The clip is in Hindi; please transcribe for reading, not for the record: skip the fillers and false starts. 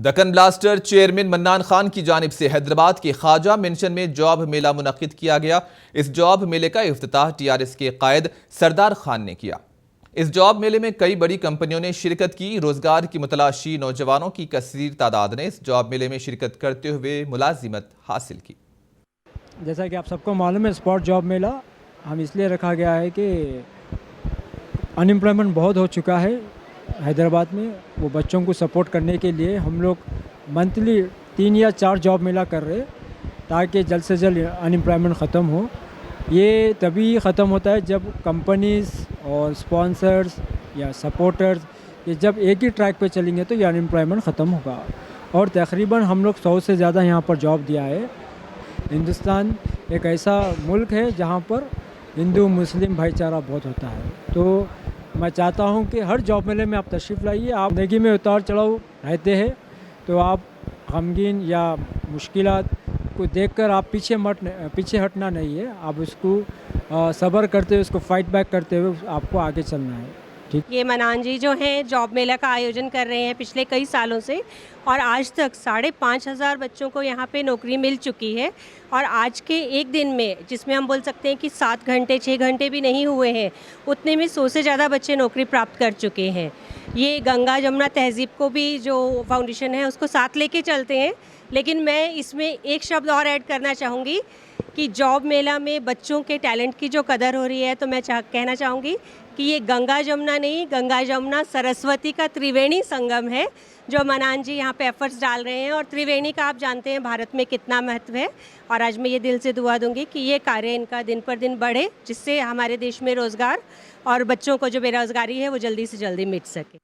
Deccan blaster chairman mannan Khan की जानिब से हैदराबाद के ख्वाजा मेंशन में जॉब मेला मुनक्किद किया गया। इस जॉब मेले का इफ्तिताह टीआरएस के कायद सरदार खान ने किया। इस जॉब मेले में कई बड़ी कंपनियों ने शिरकत की। रोजगार की मुतलाशी नौजवानों की कसीर तादाद ने इस जॉब मेले में शिरकत करते हुए मुलाजिमत हासिल की। जैसा कि आप सबको मालूम है, स्पॉट जॉब मेला हम इसलिए रखा गया है कि अनएम्प्लॉयमेंट बहुत हो चुका है हैदराबाद में। वो बच्चों को सपोर्ट करने के लिए हम लोग मंथली 3 या 4 जॉब मेला कर रहे ताकि जल्द से जल्द अनएम्प्लॉयमेंट ख़त्म हो। ये तभी ख़त्म होता है जब कंपनीज़ और स्पॉन्सर्स या सपोर्टर्स ये जब एक ही ट्रैक पे चलेंगे तो ये अनएम्प्लॉयमेंट ख़त्म होगा। और तकरीबन हम लोग 100 से ज़्यादा यहाँ पर जॉब दिया है। हिंदुस्तान एक ऐसा मुल्क है जहाँ पर हिंदू मुस्लिम भाईचारा बहुत होता है, तो मैं चाहता हूँ कि हर जॉब मेले में आप तशरीफ़ लाइए। आप ज़िंदगी में उतार चढ़ाव रहते हैं तो आप गमगीन या मुश्किलात को देखकर आप पीछे हटना नहीं है। आप उसको सब्र करते हुए, उसको फाइट बैक करते हुए आपको आगे चलना है। ठीक। ये मन्नान जी जो हैं जॉब मेला का आयोजन कर रहे हैं पिछले कई सालों से, और आज तक 5,500 बच्चों को यहाँ पे नौकरी मिल चुकी है। और आज के एक दिन में, जिसमें हम बोल सकते हैं कि 7 घंटे 6 घंटे भी नहीं हुए हैं, उतने में 100 से ज़्यादा बच्चे नौकरी प्राप्त कर चुके हैं। ये गंगा जमुना तहज़ीब को भी जो फाउंडेशन है उसको साथ लेके चलते हैं। लेकिन मैं इसमें एक शब्द और ऐड करना चाहूँगी कि जॉब मेला में बच्चों के टैलेंट की जो कदर हो रही है, तो मैं कहना चाहूँगी कि ये गंगा जमुना नहीं, गंगा जमुना सरस्वती का त्रिवेणी संगम है जो मन्नान जी यहाँ पे एफर्ट्स डाल रहे हैं। और त्रिवेणी का आप जानते हैं भारत में कितना महत्व है। और आज मैं ये दिल से दुआ दूंगी कि ये कार्य इनका दिन पर दिन बढ़े, जिससे हमारे देश में रोज़गार और बच्चों को जो बेरोज़गारी है वो जल्दी से जल्दी मिट सके।